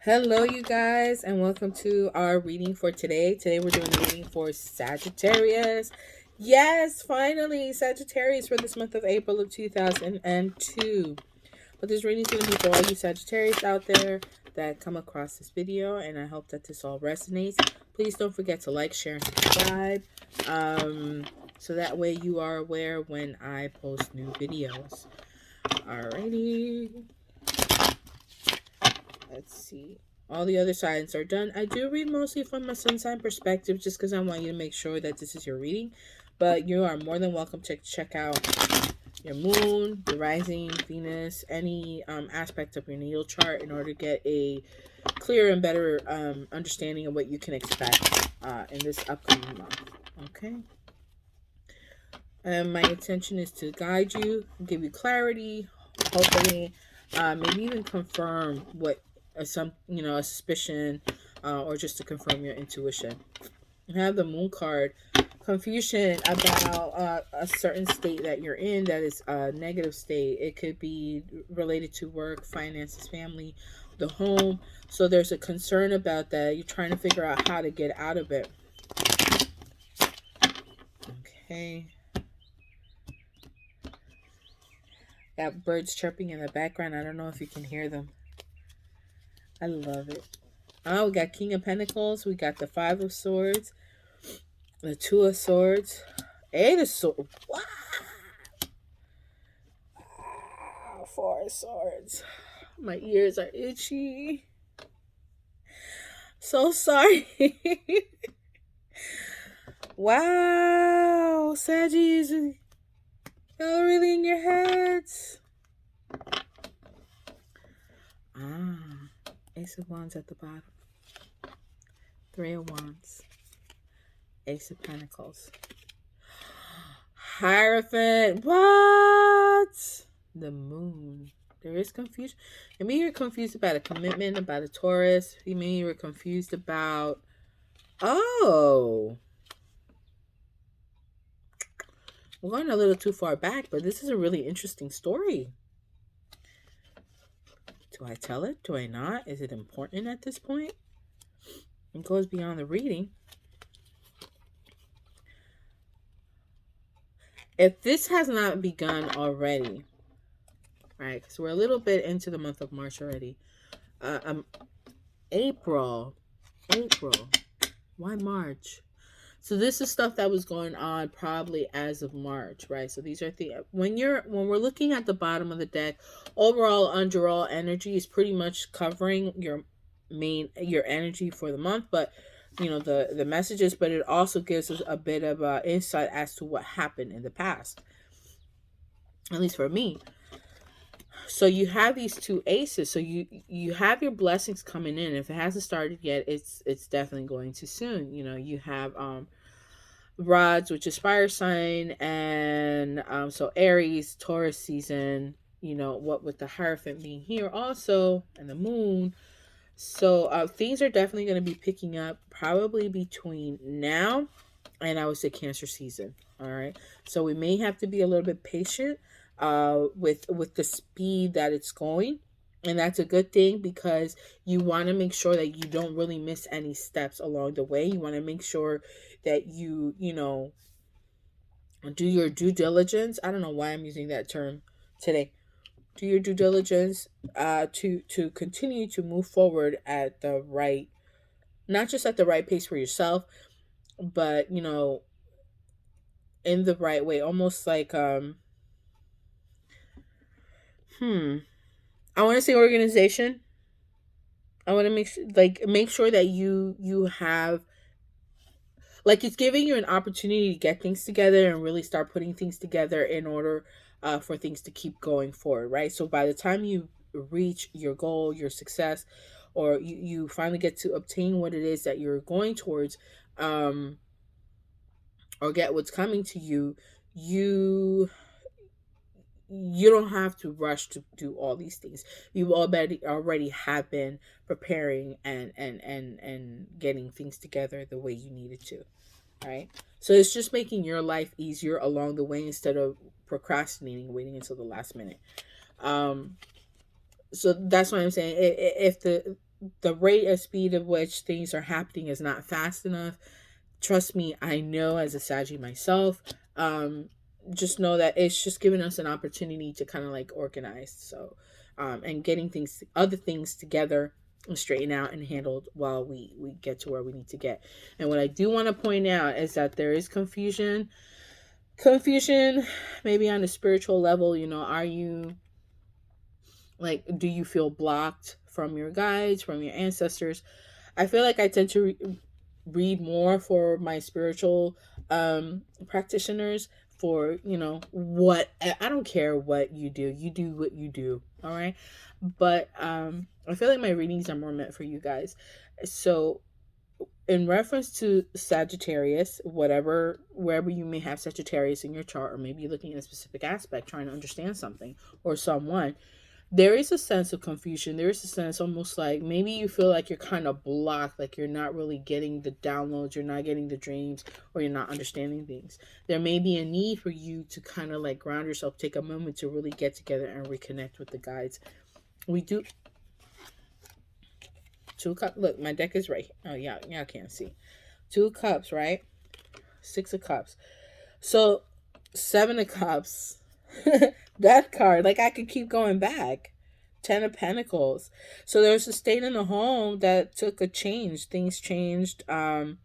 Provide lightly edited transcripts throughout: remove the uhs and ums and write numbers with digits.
Hello, you guys, and welcome to our reading for today. Today, we're doing a reading for Sagittarius. Yes, finally, Sagittarius for this month of April of 2002. But this reading is going to be for all you Sagittarius out there that come across this video, and I hope that this all resonates. Please don't forget to like, share, and subscribe, so that way you are aware when I post new videos. Alrighty. Let's see. All the other signs are done. I do read mostly from a sun sign perspective just because I want you to make sure that this is your reading. But you are more than welcome to check out your moon, the rising, Venus, any aspect of your natal chart in order to get a clearer and better understanding of what you can expect in this upcoming month. Okay. My intention is to guide you, give you clarity, hopefully, maybe even confirm what a suspicion, or just to confirm your intuition. You have the Moon card, confusion about a certain state that you're in that is a negative state. It could be related to work, finances, family, the home. So there's a concern about that. You're trying to figure out how to get out of it. Okay. Got birds chirping in the background. I don't know if you can hear them. I love it. Oh, we got King of Pentacles. We got the Five of Swords. The Two of Swords. Eight of Swords. Wow. Four of Swords. My ears are itchy. So sorry. Wow. Saggies. Y'all are really in your heads. Ace of Wands at the bottom. Three of Wands. Ace of Pentacles. Hierophant. What? The Moon. There is confusion. Maybe you're confused about a commitment, about a Taurus. Maybe you were confused about... Oh. We're going a little too far back, but this is a really interesting story. Do I tell it? Do I not? Is it important at this point? It goes beyond the reading. If this has not begun already, right? Because we're a little bit into the month of March already. April. Why March? So this is stuff that was going on probably as of March, right? So these are when we're looking at the bottom of the deck, overall underall energy is pretty much covering your energy for the month, but the messages, but it also gives us a bit of insight as to what happened in the past, at least for me. So you have these two aces, so you have your blessings coming in. If it hasn't started yet, it's definitely going to soon. You have rods, which is fire sign, and so Aries, Taurus season, what with the Hierophant being here also, and the Moon. So things are definitely going to be picking up probably between now and I would say Cancer season. All right. So we may have to be a little bit patient with the speed that it's going. And that's a good thing because you want to make sure that you don't really miss any steps along the way. You want to make sure that you do your due diligence. I don't know why I'm using that term today. Do your due diligence to continue to move forward at the right, not just at the right pace for yourself, but in the right way. Almost like I want to say organization. I want to make sure that you have, like, it's giving you an opportunity to get things together and really start putting things together in order for things to keep going forward, right? So by the time you reach your goal, your success, or you finally get to obtain what it is that you're going towards, or get what's coming to you, you don't have to rush to do all these things. You already have been preparing and getting things together the way you needed to, right? So it's just making your life easier along the way instead of procrastinating, waiting until the last minute. So that's what I'm saying. If the rate of speed of which things are happening is not fast enough. Trust me, I know as a Saggy myself. Um, just know that it's just giving us an opportunity to kind of like organize. So, and getting things, other things together and straighten out and handled while we get to where we need to get. And what I do want to point out is that there is confusion maybe on a spiritual level. You know, are you like, do you feel blocked from your guides, from your ancestors? I feel like I tend to read more for my spiritual practitioners. For, you know, what, I don't care what you do what you do, all right? But I feel like my readings are more meant for you guys. So in reference to Sagittarius, whatever, wherever you may have Sagittarius in your chart, or maybe you're looking at a specific aspect trying to understand something or someone, there is a sense of confusion. There is a sense almost like maybe you feel like you're kind of blocked, like you're not really getting the downloads, you're not getting the dreams, or you're not understanding things. There may be a need for you to kind of like ground yourself, take a moment to really get together and reconnect with the guides. We do two cups. Look, my deck is right. Oh, yeah, y'all can't see. Two cups, right? Six of cups. So, seven of cups. That card, like I could keep going back. Ten of Pentacles. So there's a state in the home that took a change. Things changed. Mm,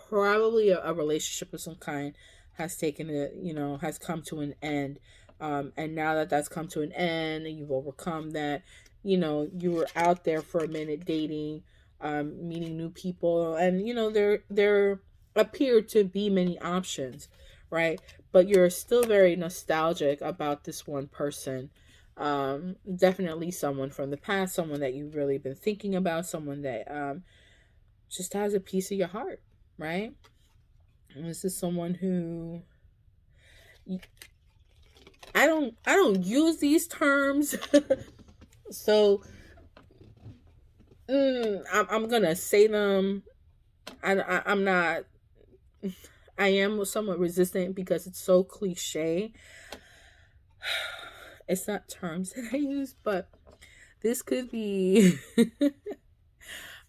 Probably a relationship of some kind has taken a, you know, has come to an end. And now that that's come to an end and you've overcome that, you know, you were out there for a minute dating, meeting new people, and you know there appear to be many options, right? But you're still very nostalgic about this one person. Definitely someone from the past, someone that you've really been thinking about, someone that just has a piece of your heart, right? And this is someone who I don't use these terms, so I'm gonna say them. I'm not. I am somewhat resistant because it's so cliche. It's not terms that I use, but this could be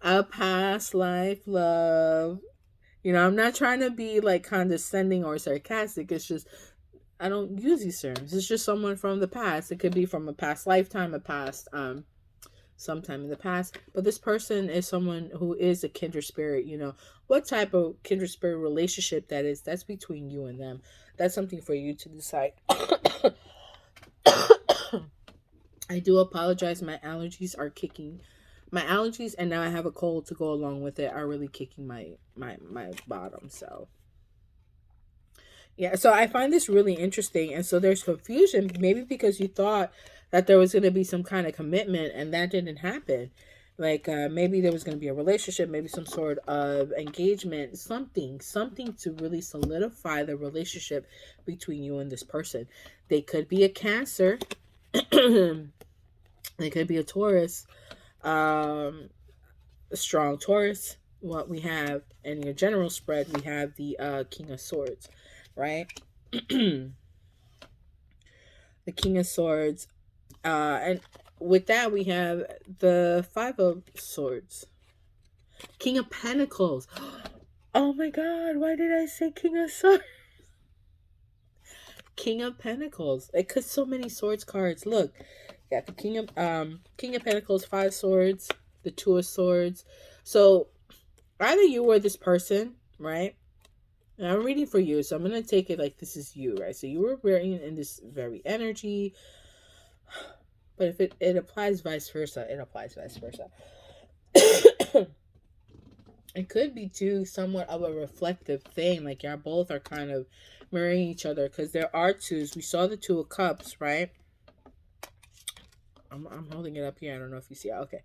a past life love. You know, I'm not trying to be like condescending or sarcastic. It's just I don't use these terms. It's just someone from the past. It could be from a past lifetime, a past sometime in the past. But this person is someone who is a kindred spirit. You know, what type of kindred spirit relationship that is, that's between you and them. That's something for you to decide. I do apologize. My allergies are kicking. My allergies, and now I have a cold to go along with it, are really kicking my bottom. So yeah, so I find this really interesting. And so there's confusion, maybe because you thought that there was going to be some kind of commitment and that didn't happen. Like maybe there was going to be a relationship, maybe some sort of engagement, something to really solidify the relationship between you and this person. They could be a Cancer, they could be a Taurus, a strong Taurus. What we have in your general spread, we have the King of Swords, right? The King of Swords. And with that, we have the Five of Swords. King of Pentacles. Oh my God, why did I say King of Swords? King of Pentacles. It cause so many swords cards. Look, got the King of Pentacles, Five Swords, the Two of Swords. So either you or this person, right? And I'm reading for you, so I'm gonna take it like this is you, right? So you were very in this very energy, but if it applies vice versa, it applies vice versa. It could be too somewhat of a reflective thing, like y'all both are kind of mirroring each other because there are twos. We saw the Two of Cups, right? I'm holding it up here. I don't know if you see it. Okay.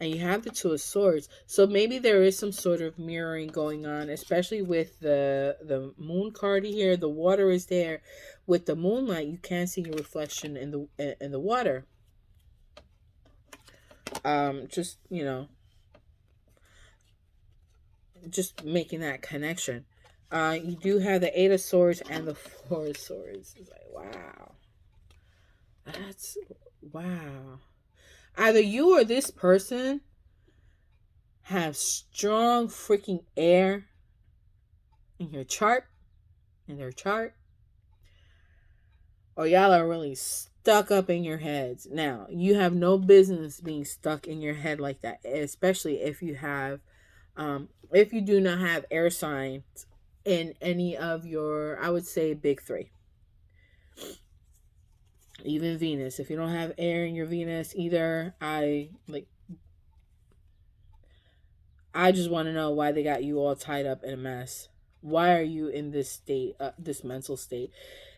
And you have the Two of Swords. So maybe there is some sort of mirroring going on, especially with the moon card here. The water is there. With the moonlight, you can see your reflection in the water. Just, you know, just making that connection. You do have the Eight of Swords and the Four of Swords. It's like, wow. That's wow. Either you or this person have strong freaking air in your chart, in their chart, or y'all are really stuck up in your heads. Now, you have no business being stuck in your head like that, especially if you do not have air signs in any of your, I would say, big three. Even Venus. If you don't have air in your Venus either, I just want to know why they got you all tied up in a mess. Why are you in this state, this mental state?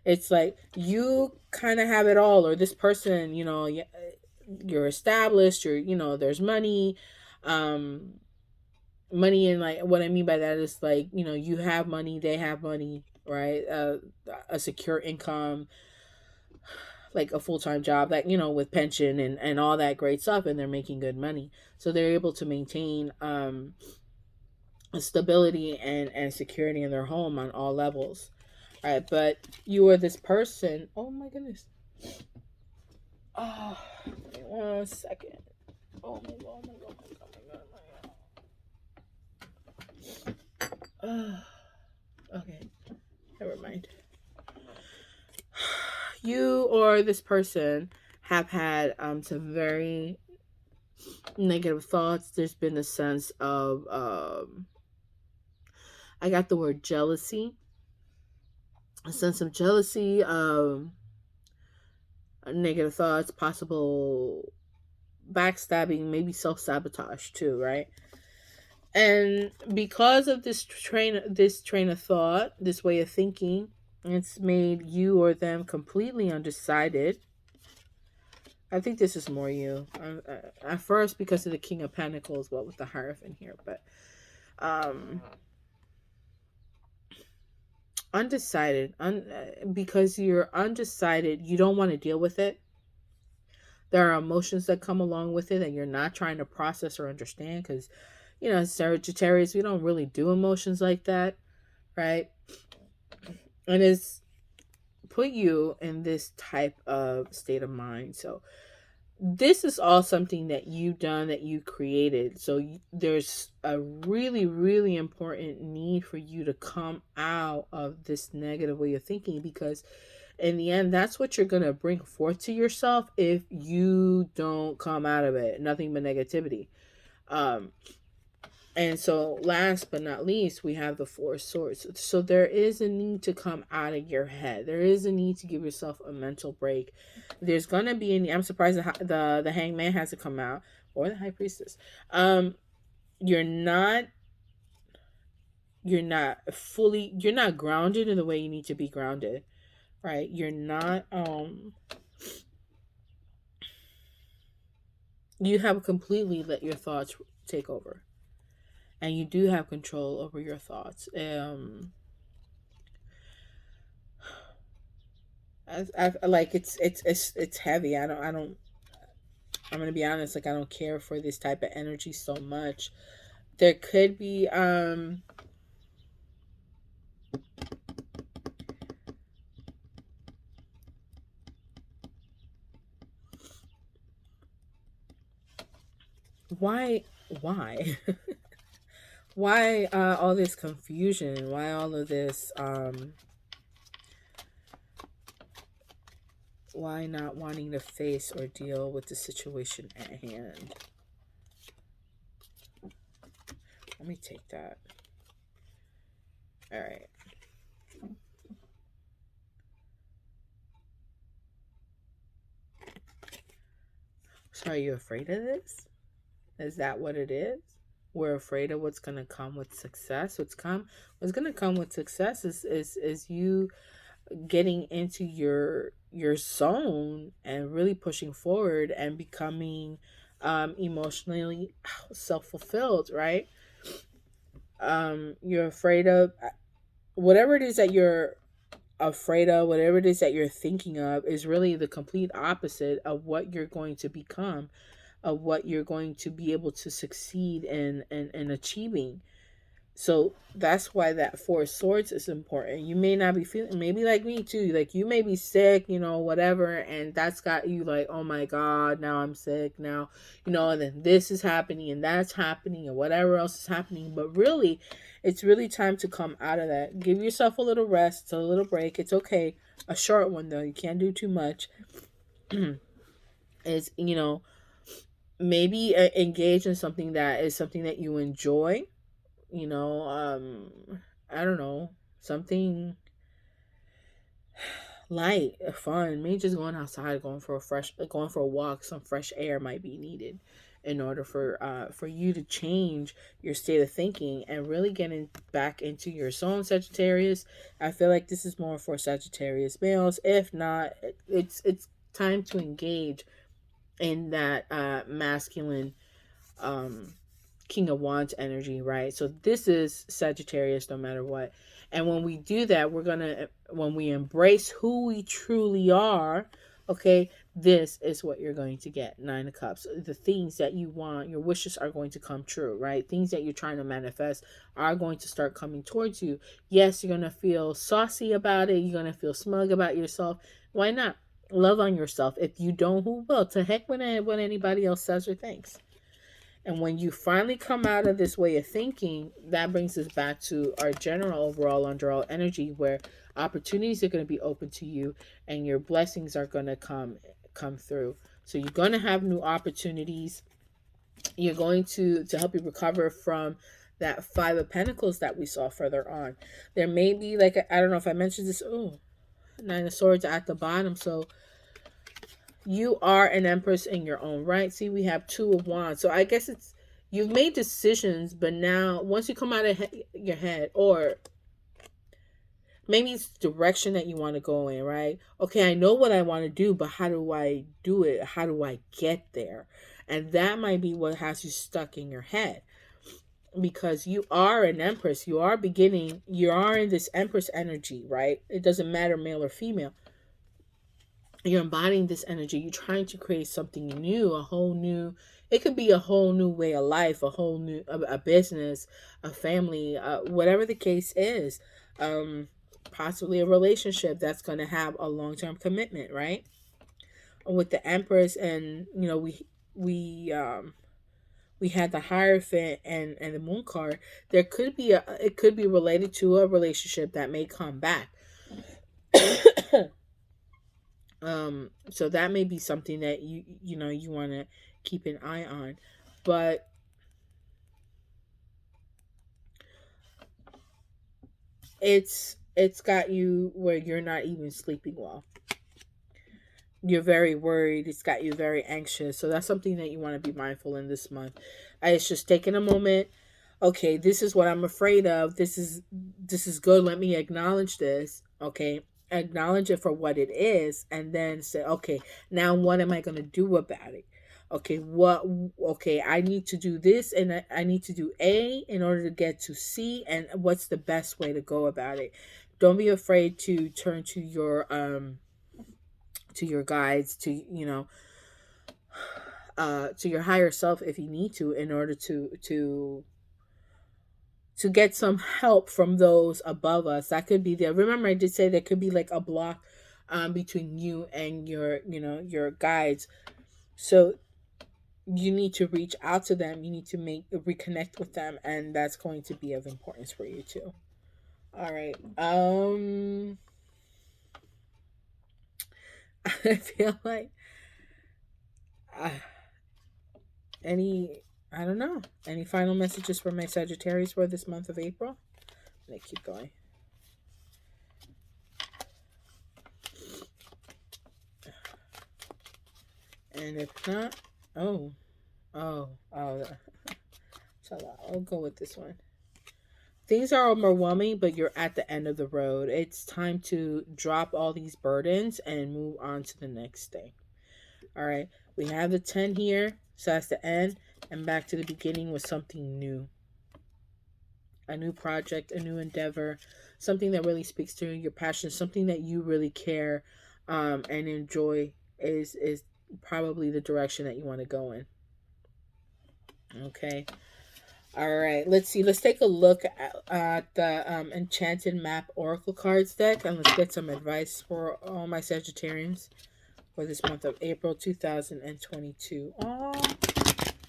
It's like you kind of have it all, or this person, you're established, there's money, um, money, and like what I mean by that is like, you have money, they have money, right? A secure income, like a full-time job that with pension and all that great stuff, and they're making good money, so they're able to maintain stability and security in their home on all levels. All right, but you are this person. Oh my goodness. Oh, wait 1 second. Oh my god, oh my god, oh my god, oh my god, oh my god. Okay, never mind. You or this person have had some very negative thoughts. There's been a sense of I got the word jealousy, a sense of jealousy, negative thoughts, possible backstabbing, maybe self sabotage too, right? And because of this train of thought, this way of thinking, it's made you or them completely undecided. I think this is more you. At first, because of the King of Pentacles, what with the Hierophant here, but um, undecided. Because you're undecided, you don't want to deal with it. There are emotions that come along with it, and you're not trying to process or understand. Because Sagittarius, we don't really do emotions like that, right? And it's put you in this type of state of mind. So this is all something that you've done, that you created. So there's a really, really important need for you to come out of this negative way of thinking, because in the end, that's what you're going to bring forth to yourself if you don't come out of it. Nothing but negativity. And so last but not least, we have the Four of Swords. So there is a need to come out of your head. There is a need to give yourself a mental break. There's going to be I'm surprised the Hangman hasn't come out, or the High Priestess. You're not you're not grounded in the way you need to be grounded, right? You're not you have completely let your thoughts take over, and you do have control over your thoughts. I like it's heavy. I'm gonna be honest. Like, I don't care for this type of energy so much. There could be why why why all this confusion? Why all of this why not wanting to face or deal with the situation at hand? Let me take that. All right. So are you afraid of this? Is that what it is? We're afraid of what's going to come with success. What's going to come with success is you getting into your zone and really pushing forward and becoming emotionally self-fulfilled, right? You're afraid of whatever it is that you're afraid of. Whatever it is that you're thinking of is really the complete opposite of what you're going to become, of what you're going to be able to succeed in achieving. So that's why that Four of Swords is important. You may not be feeling, maybe like me too, like you may be sick, whatever, and that's got you like, oh my God, now I'm sick now, and then this is happening and that's happening and whatever else is happening. But really, it's really time to come out of that. Give yourself a little rest, a little break. It's okay. A short one though. You can't do too much. Is maybe engage in something that is something that you enjoy. you know um I don't know, something light, fun. Maybe just going outside, going for a walk. Some fresh air might be needed in order for you to change your state of thinking and really getting back into your zone, Sagittarius. I feel like this is more for Sagittarius males. If not, it's time to engage in that masculine um King of Wands energy, right? So this is Sagittarius no matter what. And when we do that, when we embrace who we truly are, okay, this is what you're going to get. Nine of Cups. The things that you want, your wishes are going to come true, right? Things that you're trying to manifest are going to start coming towards you. Yes, you're going to feel saucy about it. You're going to feel smug about yourself. Why not? Love on yourself. If you don't, who will? To heck with what anybody else says or thinks. And when you finally come out of this way of thinking, that brings us back to our general overall underall energy, where opportunities are going to be open to you and your blessings are going to come through. So you're going to have new opportunities. You're going to help you recover from that Five of Pentacles that we saw further on. There may be like I don't know if I mentioned this. Oh, Nine of Swords at the bottom. So you are an empress in your own right. See, we have Two of Wands. So I guess it's you've made decisions, but now once you come out of your head, or maybe it's the direction that you want to go in, right? Okay, I know what I want to do, but how do I do it? How do I get there? And that might be what has you stuck in your head, because you are an empress. You are in this empress energy, right? It doesn't matter male or female. You're embodying this energy. You're trying to create something new, a whole new, it could be a whole new way of life, a whole new a business, a family, whatever the case is. Possibly a relationship that's going to have a long-term commitment, right? With the Empress, and we had the Hierophant and the Moon card. It could be related to a relationship that may come back. So that may be something that you want to keep an eye on. But it's got you where you're not even sleeping well. You're very worried. It's got you very anxious. So that's something that you want to be mindful in this month. It's just taking a moment. Okay, this is what I'm afraid of. This is good. Let me acknowledge this. Okay, acknowledge it for what it is, and then say, okay, now what am I going to do about it? Okay, I need to do this, and I need to do A in order to get to C, and what's the best way to go about it? Don't be afraid to turn to your guides, to your higher self if you need to, in order to get some help from those above us. That could be there. Remember, I did say there could be like a block between you and your guides. So you need to reach out to them. You need to reconnect with them, and that's going to be of importance for you too. All right. I feel like uh, any I don't know. Any final messages for my Sagittarius for this month of April? Let me keep going. And if not, oh, so I'll go with this one. Things are overwhelming, but you're at the end of the road. It's time to drop all these burdens and move on to the next thing. All right, we have the 10 here, so that's the end, and back to the beginning with something new. A new project, a new endeavor, something that really speaks to your passion, something that you really care and enjoy is probably the direction that you want to go in. Okay. All right, let's see. Let's take a look at the Enchanted Map Oracle cards deck, and let's get some advice for all my Sagittarians for this month of April 2022. Oh,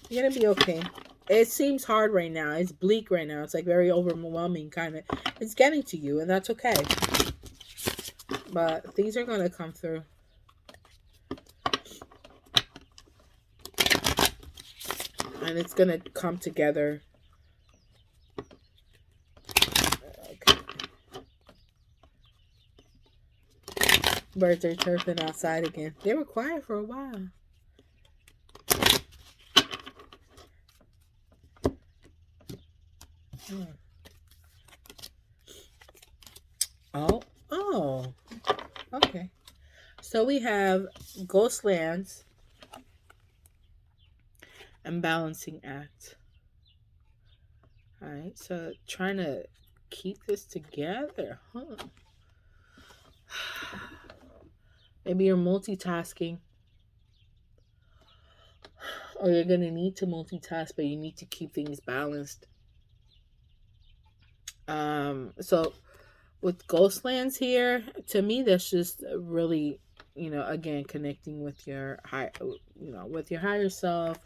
you're gonna be okay. It seems hard right now. It's bleak right now. It's like very overwhelming, kind of. It's getting to you, and that's okay. But things are gonna come through, and it's gonna come together. Okay. Birds are chirping outside again. They were quiet for a while. Hmm. Oh, oh, okay. So we have Ghostlands and Balancing Act. All right, so trying to keep this together, huh? Maybe you're multitasking, or you're gonna need to multitask, but you need to keep things balanced. So with Ghostlands here, to me, that's just really, again, connecting with your with your higher self,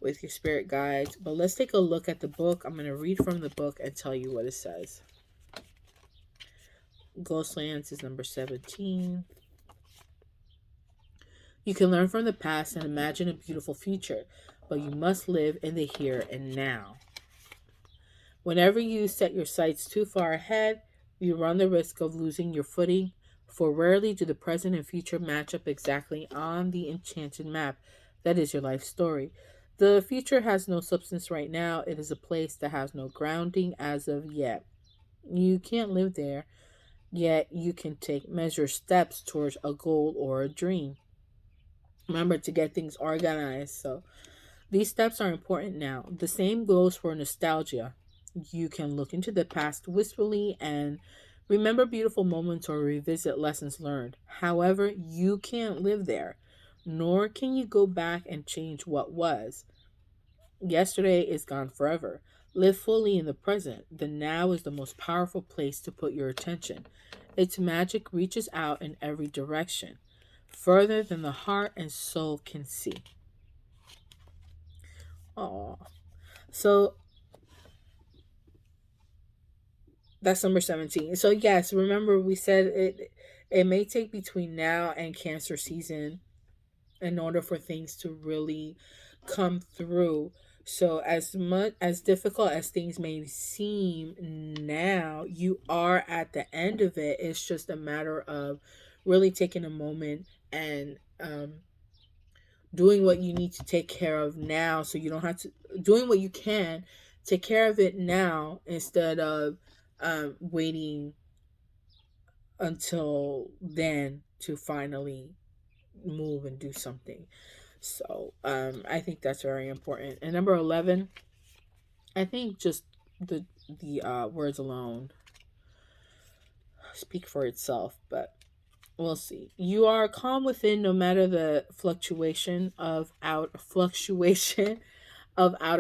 with your spirit guides. But let's take a look at the book. I'm gonna read from the book and tell you what it says. Ghostlands is number 17. You can learn from the past and imagine a beautiful future, but you must live in the here and now. Whenever you set your sights too far ahead, you run the risk of losing your footing, for rarely do the present and future match up exactly on the enchanted map that is your life story. The future has no substance right now. It is a place that has no grounding as of yet. You can't live there, yet you can take measured steps towards a goal or a dream. Remember to get things organized. So these steps are important now. The same goes for nostalgia. You can look into the past wistfully and remember beautiful moments or revisit lessons learned. However, you can't live there, nor can you go back and change what was. Yesterday is gone forever. Live fully in the present. The now is the most powerful place to put your attention. Its magic reaches out in every direction, further than the heart and soul can see. Oh, so that's number 17. So yes, remember we said it may take between now and Cancer season in order for things to really come through. So as much as difficult as things may seem now, you are at the end of it. It's just a matter of really taking a moment and doing what you need to take care of now, so you don't have to doing what you can take care of it now instead of waiting until then to finally move and do something. So I think that's very important. And number 11, I think just the words alone speak for itself, but we'll see. You are calm within no matter the fluctuation of outer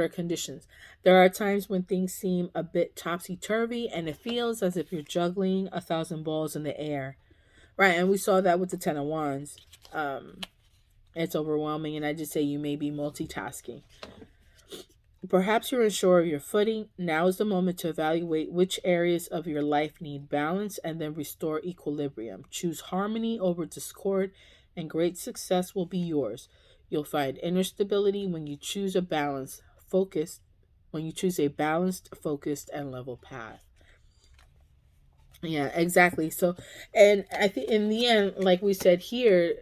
conditions. There are times when things seem a bit topsy turvy and it feels as if you're juggling a thousand balls in the air. Right, and we saw that with the Ten of Wands. Um, it's overwhelming, and I just say you may be multitasking. Perhaps you're unsure of your footing. Now is the moment to evaluate which areas of your life need balance and then restore equilibrium. Choose harmony over discord, and great success will be yours. You'll find inner stability when you choose a balanced, focused, and level path. Yeah, exactly. So, and I think in the end, like we said here,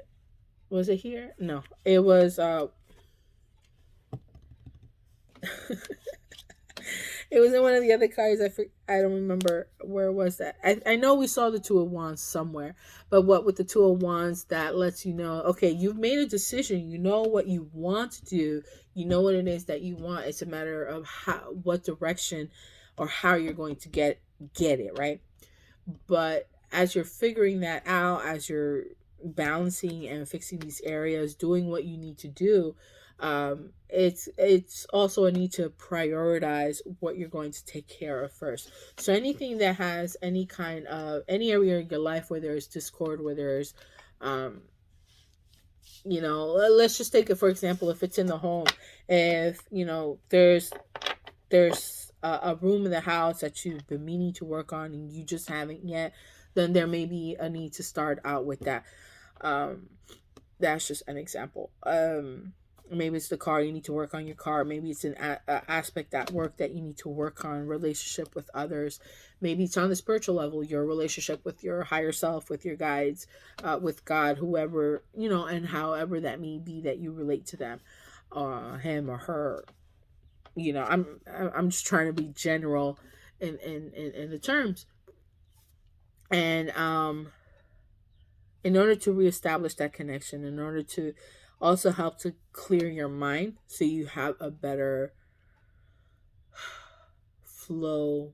was it here? No, it was it was in one of the other cards. I don't remember where was that. I know we saw the Two of Wands somewhere, but what with the Two of Wands that lets you know, okay, you've made a decision. You know what you want to do. You know what it is that you want. It's a matter of what direction, or how you're going to get it right. But as you're figuring that out, as you're balancing and fixing these areas, doing what you need to do, it's also a need to prioritize what you're going to take care of first. So anything that has any kind of any area in your life where there's discord, where there's um let's just take it for example, if it's in the home, if there's a room in the house that you've been meaning to work on and you just haven't yet, then there may be a need to start out with that. um that's just an example. Maybe it's the car, you need to work on your car. Maybe it's an aspect at work that you need to work on, relationship with others. Maybe it's on the spiritual level, your relationship with your higher self, with your guides, with God, whoever, and however that may be that you relate to them, him or her. I'm just trying to be general in the terms. And in order to reestablish that connection, in order to also help to clear your mind so you have a better flow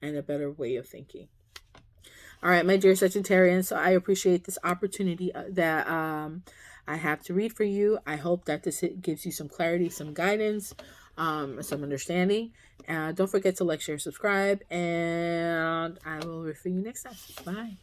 and a better way of thinking. All right, my dear Sagittarians, so I appreciate this opportunity that I have to read for you. I hope that this gives you some clarity, some guidance, some understanding. Don't forget to like, share, subscribe, and I will read for you next time. Bye.